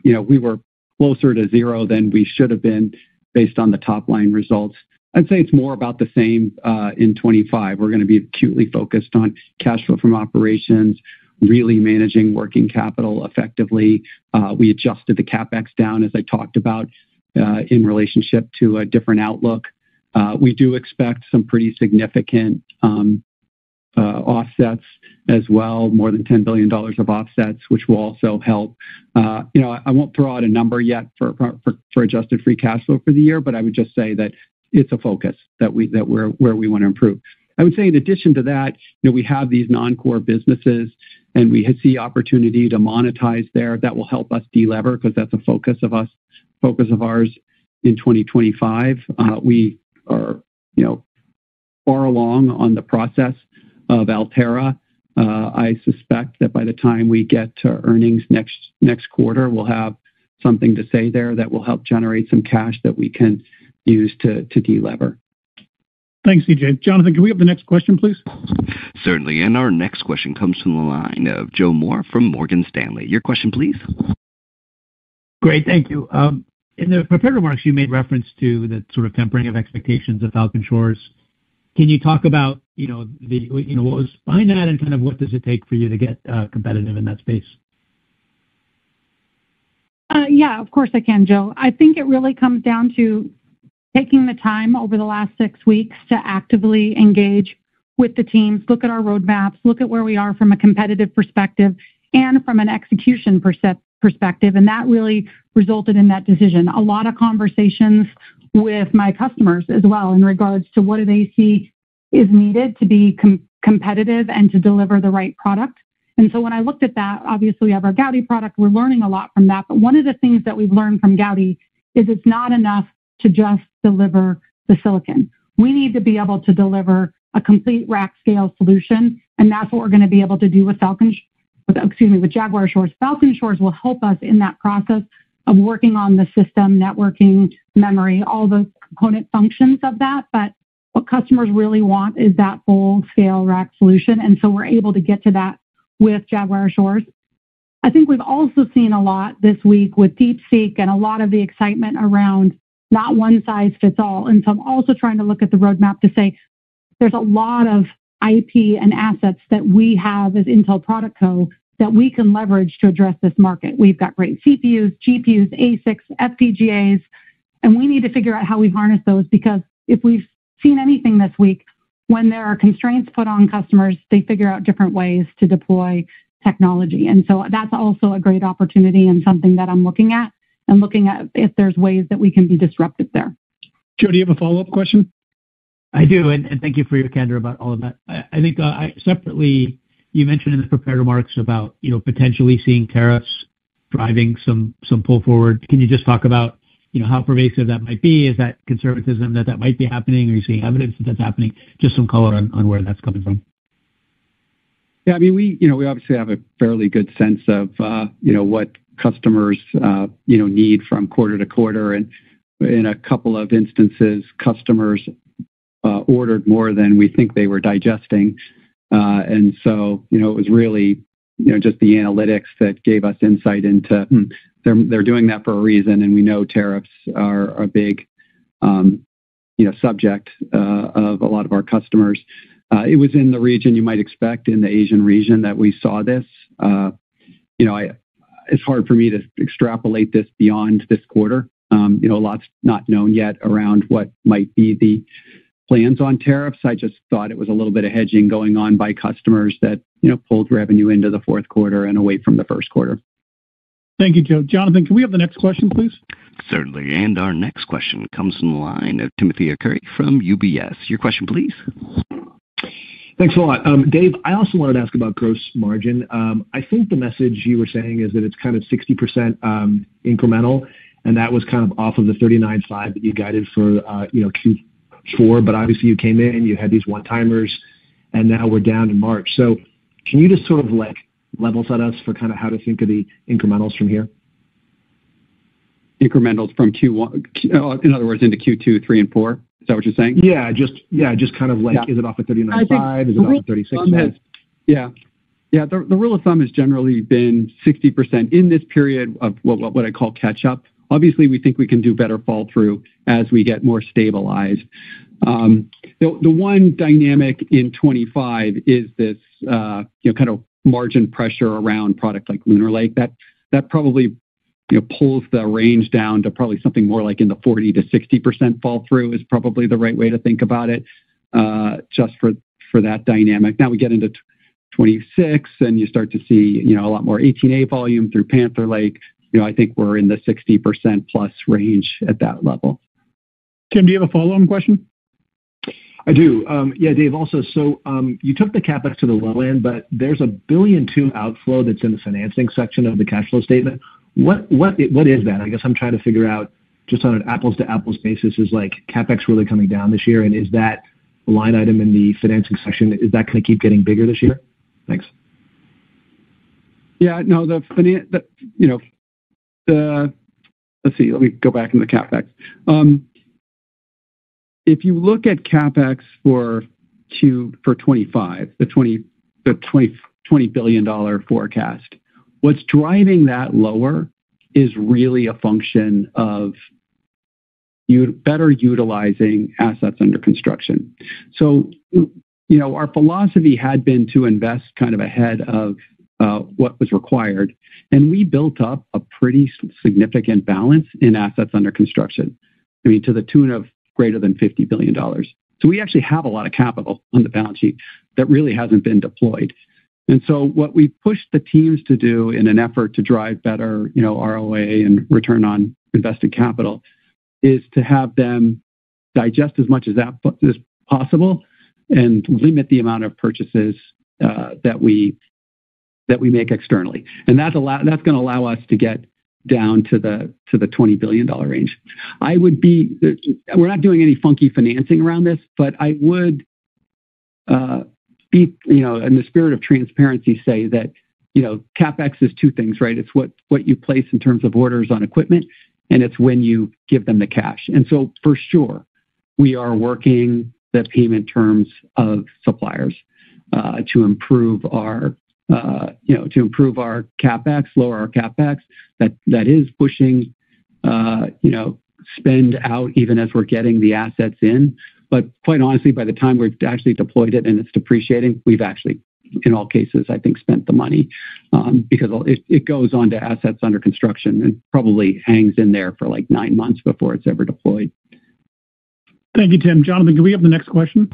we were closer to zero than we should have been based on the top line results. I'd say it's more about the same in 2025. We're going to be acutely focused on cash flow from operations, really managing working capital effectively. We adjusted the CapEx down, as I talked about, in relationship to a different outlook. We do expect some pretty significant offsets as well, more than $10 billion of offsets, which will also help. I won't throw out a number yet for adjusted free cash flow for the year, but I would just say that it's a focus that we're where we want to improve. I would say in addition to that, we have these non-core businesses, and we see opportunity to monetize there. That will help us delever because that's a focus of ours in 2025. We are far along on the process of Altera. I suspect that by the time we get to earnings next quarter, we'll have something to say there that will help generate some cash that we can use to delever. Thanks, CJ. Jonathan, can we have the next question, please? Certainly. And our next question comes from the line of Joe Moore from Morgan Stanley. Your question, please. Great. Thank you. In the prepared remarks, you made reference to the sort of tempering of expectations of Falcon Shores. Can you talk about, what was behind that and kind of what does it take for you to get competitive in that space? Yeah, of course I can, Joe. I think it really comes down to taking the time over the last 6 weeks to actively engage with the teams, look at our roadmaps, look at where we are from a competitive perspective and from an execution perspective. And that really resulted in that decision. A lot of conversations with my customers as well in regards to what do they see is needed to be competitive and to deliver the right product. And so when I looked at that, obviously we have our Gaudi product. We're learning a lot from that. But one of the things that we've learned from Gaudi is it's not enough to just deliver the silicon. We need to be able to deliver a complete rack scale solution. And that's what we're going to be able to do with Jaguar Shores. Falcon Shores will help us in that process of working on the system, networking, memory, all the component functions of that. But what customers really want is that full scale rack solution. And so we're able to get to that with Jaguar Shores. I think we've also seen a lot this week with DeepSeek and a lot of the excitement around not one size fits all. And so I'm also trying to look at the roadmap to say there's a lot of IP and assets that we have as Intel Product Co. that we can leverage to address this market. We've got great CPUs, GPUs, ASICs, FPGAs, and we need to figure out how we harness those because if we've seen anything this week, when there are constraints put on customers, they figure out different ways to deploy technology. And so that's also a great opportunity and something that I'm looking at if there's ways that we can be disruptive there. Joe, do you have a follow-up question? I do, and thank you for your candor about all of that. I think separately, you mentioned in the prepared remarks about potentially seeing tariffs driving some pull forward. Can you just talk about how pervasive that might be? Is that conservatism that might be happening? Are you seeing evidence that that's happening? Just some color on where that's coming from. Yeah, I mean, we obviously have a fairly good sense of what customers need from quarter to quarter, and in a couple of instances, customers ordered more than we think they were digesting, and so it was really just the analytics that gave us insight into they're doing that for a reason, and we know tariffs are a big subject of a lot of our customers. It was in the region you might expect, in the Asian region, that we saw this. It's hard for me to extrapolate this beyond this quarter. Lots not known yet around what might be the plans on tariffs. I just thought it was a little bit of hedging going on by customers that pulled revenue into the fourth quarter and away from the first quarter. Thank you, Joe. Jonathan, can we have the next question, please? Certainly. And our next question comes from the line of Timothy Arcuri from UBS. Your question, please. Thanks a lot. Dave, I also wanted to ask about gross margin. I think the message you were saying is that it's kind of 60% incremental, and that was kind of off of the 39.5 that you guided for Q4. But obviously, you came in, you had these one-timers, and now we're down in March. So can you just sort of level set us for kind of how to think of the incrementals from here? Incrementals from Q1, in other words, into Q2, 3, and 4? Is that what you're saying? Yeah, just kind of is it off of 39.5? Is it off of 36.5? Yeah. The rule of thumb has generally been 60% in this period of what I call catch-up. Obviously, we think we can do better fall-through as we get more stabilized. The one dynamic in 25 is this kind of margin pressure around product like Lunar Lake. That probably pulls the range down to probably something more like in the 40 to 60% fall-through is probably the right way to think about it, just for that dynamic. Now we get into 26 and you start to see a lot more 18A volume through Panther Lake. I think we're in the 60% plus range at that level. Tim, do you have a follow-on question? I do. Yeah, Dave, also, so you took the CapEx to the low end, but there's $1.2 billion outflow that's in the financing section of the cash flow statement. What is that? I guess I'm trying to figure out, just on an apples-to-apples basis, is CapEx really coming down this year? And is that line item in the financing section, is that going to keep getting bigger this year? Thanks. Yeah, no, let's see, let me go back in the CapEx. If you look at CapEx for 25, the $20 billion forecast, what's driving that lower is really a function of better utilizing assets under construction. So, our philosophy had been to invest kind of ahead of what was required, and we built up a pretty significant balance in assets under construction. I mean, to the tune of greater than $50 billion. So we actually have a lot of capital on the balance sheet that really hasn't been deployed. And so what we pushed the teams to do in an effort to drive better, ROA and return on invested capital is to have them digest as much as that as possible and limit the amount of purchases that we make externally. And that's going to allow us to get down to the $20 billion range. We're not doing any funky financing around this, but I would in the spirit of transparency, say that, CapEx is two things, right? It's what you place in terms of orders on equipment, and it's when you give them the cash. And so for sure, we are working the payment terms of suppliers to improve our CapEx, lower our CapEx. That is pushing, spend out even as we're getting the assets in. But quite honestly, by the time we've actually deployed it and it's depreciating, we've actually, in all cases, I think, spent the money because it goes on to assets under construction and probably hangs in there for 9 months before it's ever deployed. Thank you, Tim. Jonathan, can we have the next question?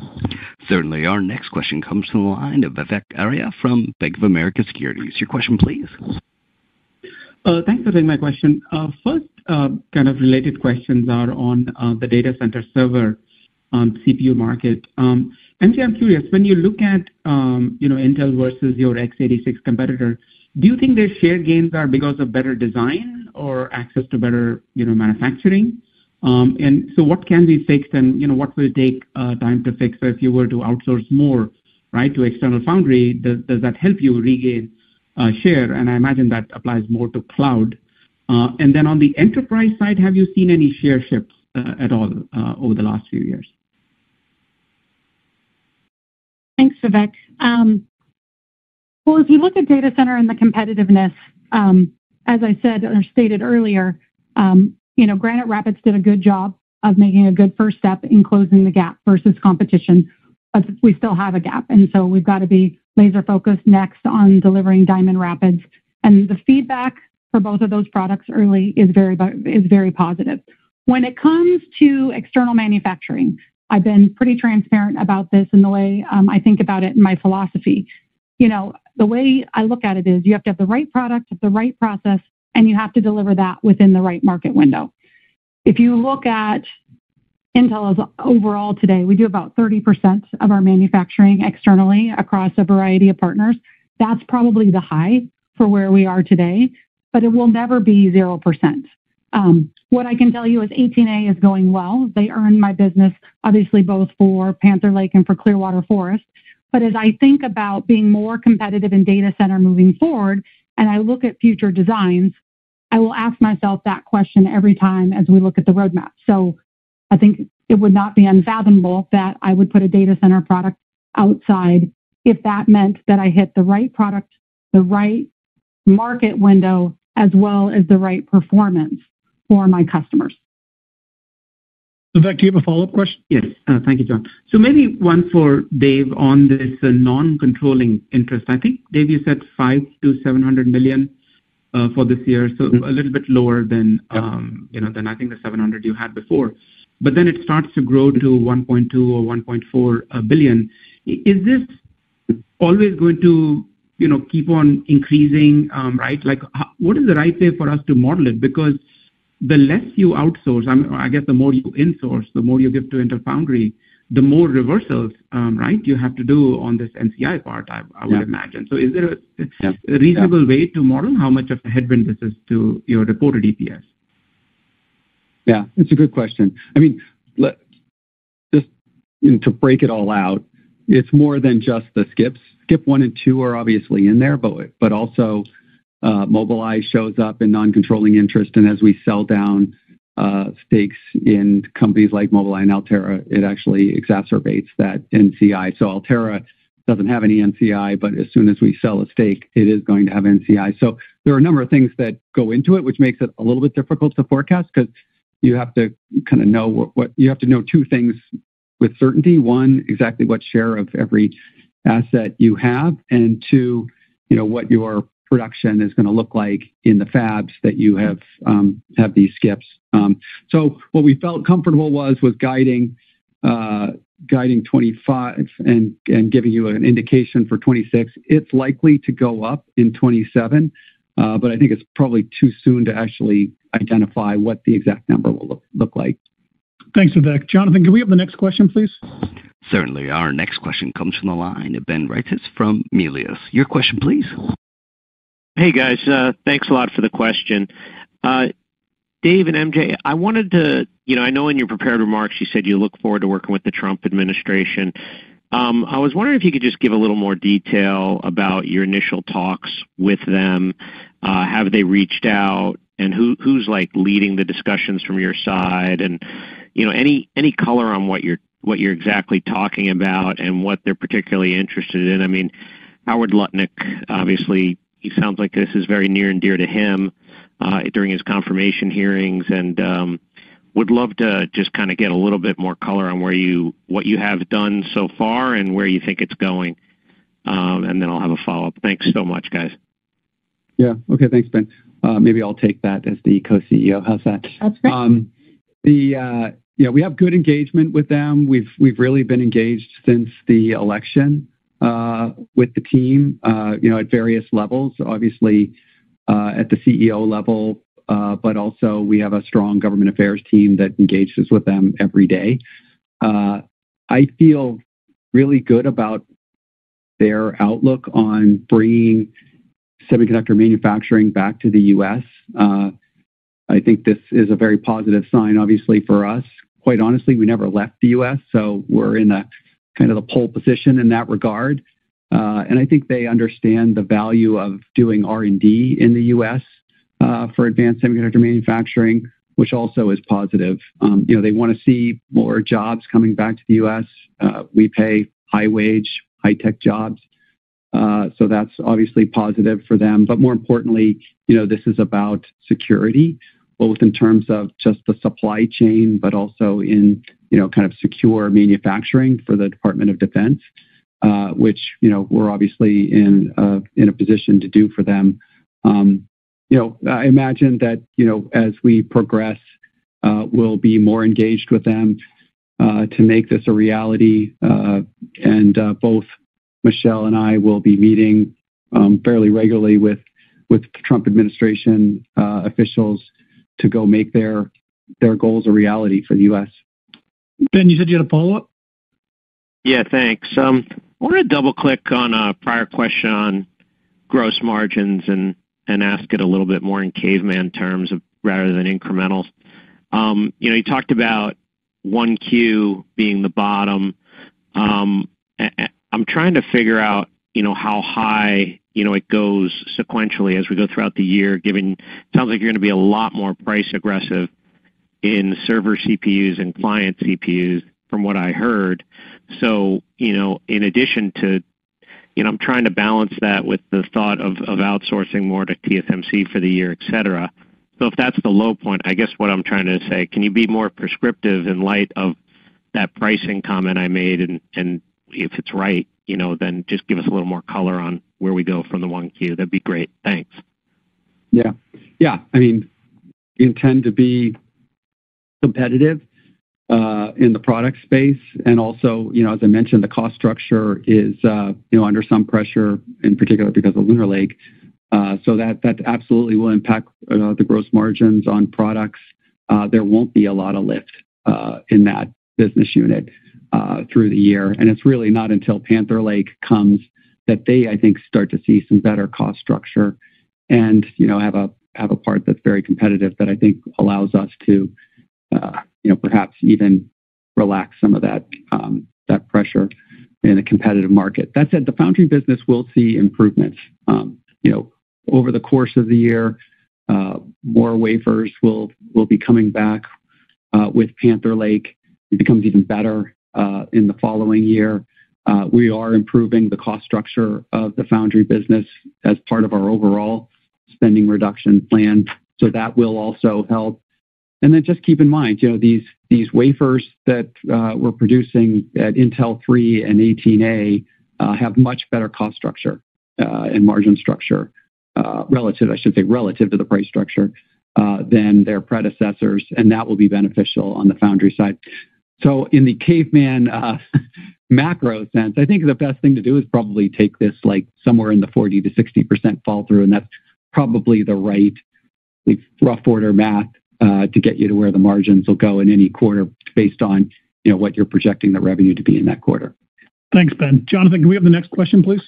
Certainly. Our next question comes from the line of Vivek Arya from Bank of America Securities. Your question, please. Thanks for taking my question. First, kind of related questions are on the data center server CPU market. MJ, I'm curious, when you look at Intel versus your x86 competitor, do you think their share gains are because of better design or access to better manufacturing? And so what can be fixed and what will take time to fix? So if you were to outsource more, right, to external foundry, does that help you regain share? And I imagine that applies more to cloud. And then on the enterprise side, have you seen any share shifts at all over the last few years? Thanks, Vivek. Well, if you look at data center and the competitiveness, as I said or stated earlier, Granite Rapids did a good job of making a good first step in closing the gap versus competition. but we still have a gap. And so we've got to be laser focused next on delivering Diamond Rapids. And the feedback for both of those products early is very positive. When it comes to external manufacturing, I've been pretty transparent about this in the way I think about it in my philosophy. The way I look at it is you have to have the right product, the right process, and you have to deliver that within the right market window. If you look at Intel as overall today, we do about 30% of our manufacturing externally across a variety of partners. That's probably the high for where we are today, but it will never be 0%. What I can tell you is 18A is going well. They earned my business, obviously, both for Panther Lake and for Clearwater Forest. But as I think about being more competitive in data center moving forward, and I look at future designs, I will ask myself that question every time as we look at the roadmap. So I think it would not be unfathomable that I would put a data center product outside if that meant that I hit the right product, the right market window, as well as the right performance for my customers. Vivek, do you have a follow-up question? Yes. Thank you, John. So maybe one for Dave on this non-controlling interest. I think, Dave, you said $500 to $700 million for this year, so a little bit lower than than I think the $700 you had before. But then it starts to grow to 1.2 or 1.4 billion. Is this always going to keep on increasing, right? Like, what is the right way for us to model it? Because the less you outsource, I guess the more you insource, the more you give to Intel Foundry, the more reversals, right, you have to do on this NCI part, I would imagine. So is there a reasonable way to model how much of a headwind this is to your reported EPS? Yeah, it's a good question. I mean, just to break it all out, it's more than just the skips. Skip 1 and 2 are obviously in there, but also Mobileye shows up in non-controlling interest, and as we sell down stakes in companies like Mobileye and Altera, it actually exacerbates that NCI. So Altera doesn't have any NCI, but as soon as we sell a stake, it is going to have NCI. So there are a number of things that go into it, which makes it a little bit difficult to forecast because you have to kind of know what you have to know two things with certainty. One, exactly what share of every asset you have, and two, what your production is going to look like in the fabs that you have these skips. So what we felt comfortable was guiding 25 and giving you an indication for 26. It's likely to go up in 27, but I think it's probably too soon to actually identify what the exact number will look like. Thanks, Vivek. Jonathan, can we have the next question, please? Certainly. Our next question comes from the line of Ben Reitzes from Melius. Your question, please. Hey, guys. Thanks a lot for the question. Dave and MJ, I wanted to, I know in your prepared remarks you said you look forward to working with the Trump administration. I was wondering if you could just give a little more detail about your initial talks with them. Have they reached out, and who's like leading the discussions from your side, and any color on what you're exactly talking about and what they're particularly interested in? I mean, Howard Lutnick, obviously, he sounds like this is very near and dear to him during his confirmation hearings, and would love to just kind of get a little bit more color on what you have done so far and where you think it's going. And then I'll have a follow-up. Thanks so much, guys. Yeah. Okay. Thanks, Ben. Maybe I'll take that as the co-CEO. How's that? That's great. We have good engagement with them. We've really been engaged since the election with the team, at various levels, obviously at the CEO level, but also we have a strong government affairs team that engages with them every day. I feel really good about their outlook on bringing semiconductor manufacturing back to the U.S. I think this is a very positive sign, obviously, for us. Quite honestly, we never left the U.S., so we're in a kind of the pole position in that regard. And I think they understand the value of doing R&D in the U.S. For advanced semiconductor manufacturing, which also is positive. They want to see more jobs coming back to the U.S. We pay high wage, high-tech jobs. So that's obviously positive for them. But more importantly, this is about security. both in terms of just the supply chain, but also in, kind of secure manufacturing for the Department of Defense, which, we're obviously in a position to do for them. I imagine that, as we progress, we'll be more engaged with them to make this a reality. Both Michelle and I will be meeting fairly regularly with the Trump administration officials to go make their goals a reality for the U.S. Ben, you said you had a follow-up? Yeah, thanks. I want to double-click on a prior question on gross margins and ask it a little bit more in caveman terms rather than incrementals. You talked about 1Q being the bottom. I'm trying to figure out, how high, it goes sequentially as we go throughout the year, given it sounds like you're going to be a lot more price aggressive in server CPUs and client CPUs from what I heard. So, in addition to, I'm trying to balance that with the thought of outsourcing more to TSMC for the year, et cetera. So if that's the low point, I guess what I'm trying to say, can you be more prescriptive in light of that pricing comment I made? And if it's right, then just give us a little more color on where we go from the 1Q. That'd be great. Thanks. Yeah. I mean, we intend to be competitive in the product space. And also, as I mentioned, the cost structure is, under some pressure, in particular because of Lunar Lake. So that absolutely will impact the gross margins on products. There won't be a lot of lift in that business unit through the year. And it's really not until Panther Lake comes that they, I think, start to see some better cost structure and, have a part that's very competitive that I think allows us to, perhaps even relax some of that pressure in a competitive market. That said, the foundry business will see improvements. Over the course of the year, more wafers will be coming back with Panther Lake. It becomes even better in the following year. We are improving the cost structure of the foundry business as part of our overall spending reduction plan. So that will also help. And then just keep in mind, these wafers that we're producing at Intel 3 and 18A have much better cost structure and margin structure relative to the price structure than their predecessors, and that will be beneficial on the foundry side. So in the caveman macro sense, I think the best thing to do is probably take this like somewhere in the 40 to 60% fall through, and that's probably the right rough order math to get you to where the margins will go in any quarter based on what you're projecting the revenue to be in that quarter. Thanks, Ben. Jonathan, can we have the next question, please?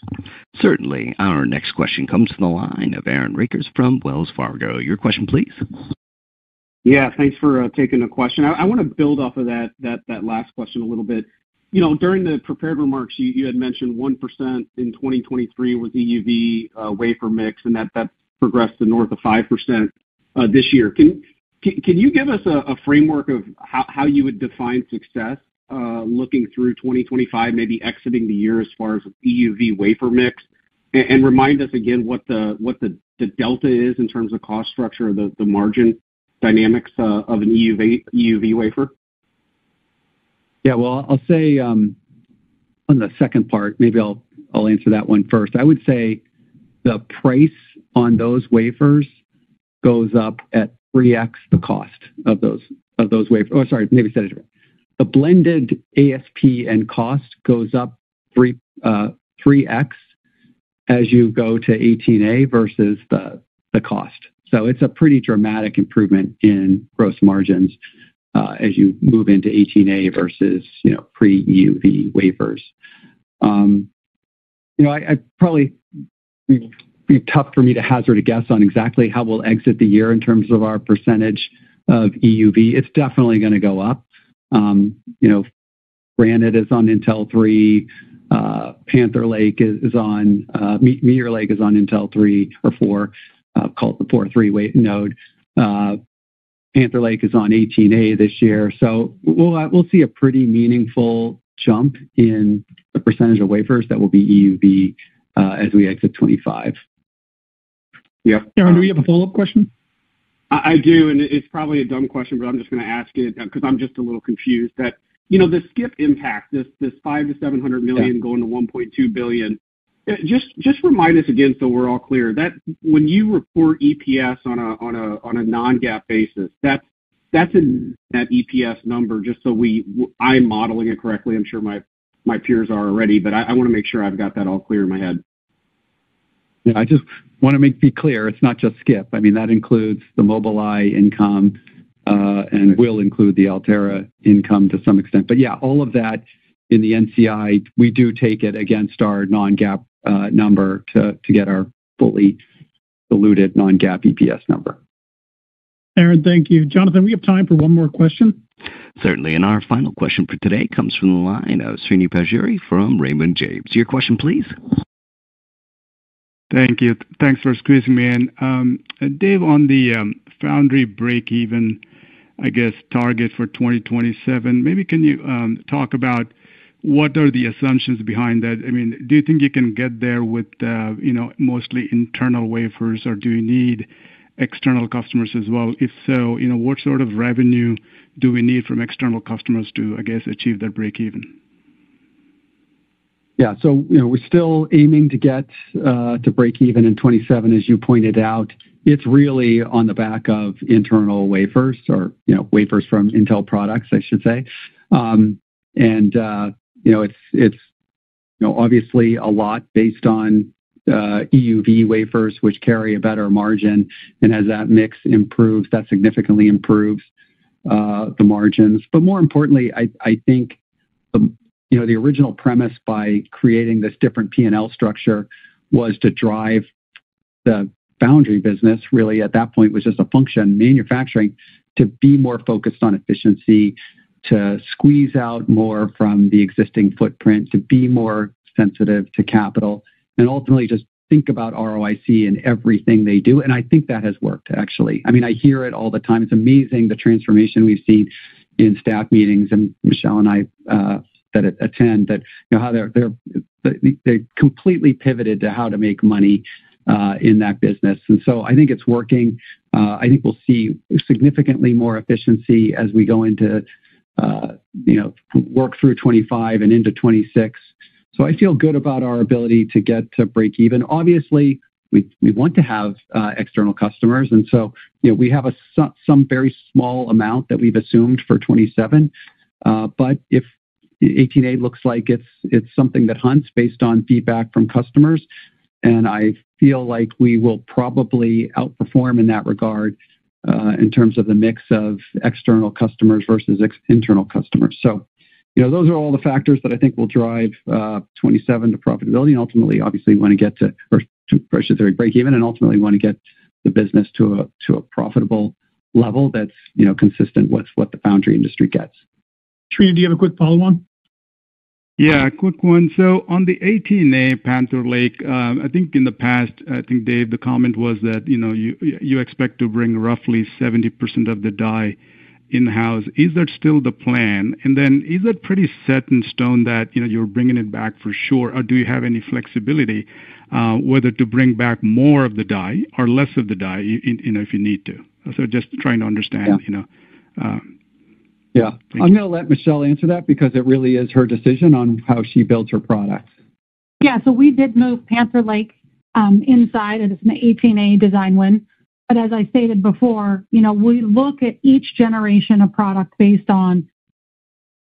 Certainly. Our next question comes from the line of Aaron Rakers from Wells Fargo. Your question, please. Yeah, thanks for taking the question. I want to build off of that last question a little bit. During the prepared remarks, you had mentioned 1% in 2023 was EUV wafer mix, and that progressed to north of 5% this year. Can you give us a framework of how you would define success looking through 2025, maybe exiting the year as far as EUV wafer mix, and remind us again what the delta is in terms of cost structure, the margin dynamics of an EUV wafer? Yeah, well, I'll say on the second part, maybe I'll answer that one first. I would say the price on those wafers goes up at 3x the cost of those wafers. Oh, sorry, maybe said it different. The blended ASP and cost goes up 3x as you go to 18A versus the cost. So it's a pretty dramatic improvement in gross margins as you move into 18A versus pre-EUV wafers. I probably be tough for me to hazard a guess on exactly how we'll exit the year in terms of our percentage of EUV. It's definitely going to go up. Granite is on Intel 3. Panther Lake is on Meteor Lake is on Intel 3 or 4. Call it the 4.3 node. Panther Lake is on 18A this year. So we'll see a pretty meaningful jump in the percentage of wafers that will be EUV as we exit 25. Yeah. Aaron, do we have a follow-up question? I do, and it's probably a dumb question, but I'm just going to ask it because I'm just a little confused. That the skip impact, this $500 to $700 million going to $1.2 billion. Just remind us again, so we're all clear, that when you report EPS on a non-GAAP basis, that's in that EPS number. Just so I'm modeling it correctly. I'm sure my peers are already, but I want to make sure I've got that all clear in my head. Yeah, I just want to be clear. It's not just skip. I mean, that includes the Mobileye income and will include the Altera income to some extent. But yeah, all of that in the NCI, we do take it against our non-GAAP number to get our fully diluted non-GAAP EPS number. Aaron, thank you. Jonathan, we have time for one more question. Certainly. And our final question for today comes from the line of Srini Pajjuri from Raymond James. Your question, please. Thank you. Thanks for squeezing me in. Dave, on the foundry break-even, I guess, target for 2027, maybe can you talk about what are the assumptions behind that? I mean, do you think you can get there with mostly internal wafers, or do you need external customers as well? If so, what sort of revenue do we need from external customers to, I guess, achieve that break-even? Yeah, so we're still aiming to get to break even in 27, as you pointed out. It's really on the back of internal wafers, or wafers from Intel products, I should say. It's obviously a lot based on EUV wafers, which carry a better margin, and as that mix improves, that significantly improves the margins. But more importantly, I think the original premise by creating this different P&L structure was to drive the foundry business. Really, at that point, was just a function, manufacturing, to be more focused on efficiency, to squeeze out more from the existing footprint, to be more sensitive to capital, and ultimately just think about ROIC in everything they do. And I think that has worked, actually. I mean, I hear it all the time. It's amazing the transformation we've seen in staff meetings, and Michelle and I that attend, that how they completely pivoted to how to make money in that business. And so I think it's working. I think we'll see significantly more efficiency as we go into work through 25 and into 26. So I feel good about our ability to get to break even. Obviously, we want to have external customers, and so we have some very small amount that we've assumed for 27. But if 18A looks like it's something that hunts based on feedback from customers, and I feel like we will probably outperform in that regard in terms of the mix of external customers versus internal customers. So, those are all the factors that I think will drive 27 to profitability, and ultimately, obviously, we want to get to break even, and ultimately want to get the business to a profitable level that's consistent with what the foundry industry gets. Srini, do you have a quick follow-on? Yeah, a quick one. So on the 18A Panther Lake, I think in the past, Dave, the comment was that you expect to bring roughly 70% of the die in-house. Is that still the plan? And then is that pretty set in stone that you're bringing it back for sure, or do you have any flexibility whether to bring back more of the die or less of the die, if you need to? So just trying to understand. Yeah, I'm going to let Michelle answer that because it really is her decision on how she builds her products. Yeah, so we did move Panther Lake inside, and it's an 18A design win. But as I stated before, we look at each generation of product based on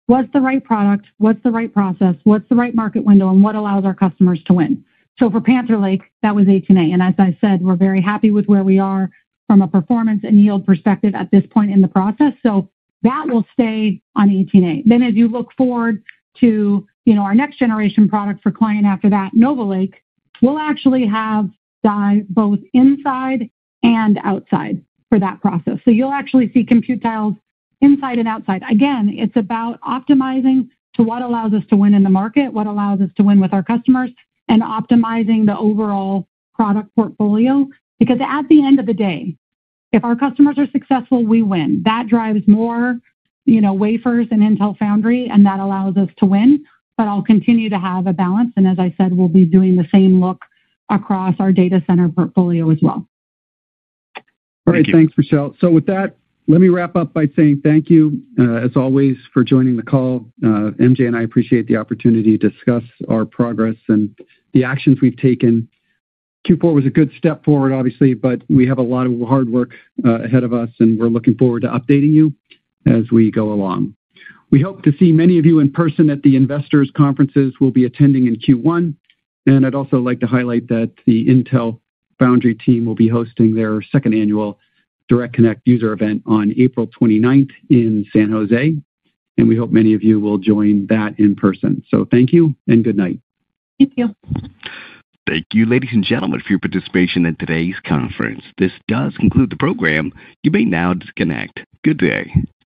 what's the right product, what's the right process, what's the right market window, and what allows our customers to win. So for Panther Lake, that was 18A. And as I said, we're very happy with where we are from a performance and yield perspective at this point in the process. So that will stay on 18A. Then as you look forward to, our next generation product for client after that, Nova Lake, we'll actually have die both inside and outside for that process. So you'll actually see compute tiles inside and outside. Again, it's about optimizing to what allows us to win in the market, what allows us to win with our customers, and optimizing the overall product portfolio. Because at the end of the day, if our customers are successful, we win. That drives more, wafers in Intel Foundry, and that allows us to win. But I'll continue to have a balance. And as I said, we'll be doing the same look across our data center portfolio as well. All right. Thanks, Michelle. With that, let me wrap up by saying thank you, as always, for joining the call. MJ and I appreciate the opportunity to discuss our progress and the actions we've taken. Q4 was a good step forward, obviously, but we have a lot of hard work ahead of us, and we're looking forward to updating you as we go along. We hope to see many of you in person at the investors conferences we'll be attending in Q1. And I'd also like to highlight that the Intel Foundry team will be hosting their second annual Direct Connect user event on April 29th in San Jose. And we hope many of you will join that in person. Thank you and good night. Thank you. Thank you, ladies and gentlemen, for your participation in today's conference. This does conclude the program. You may now disconnect. Good day.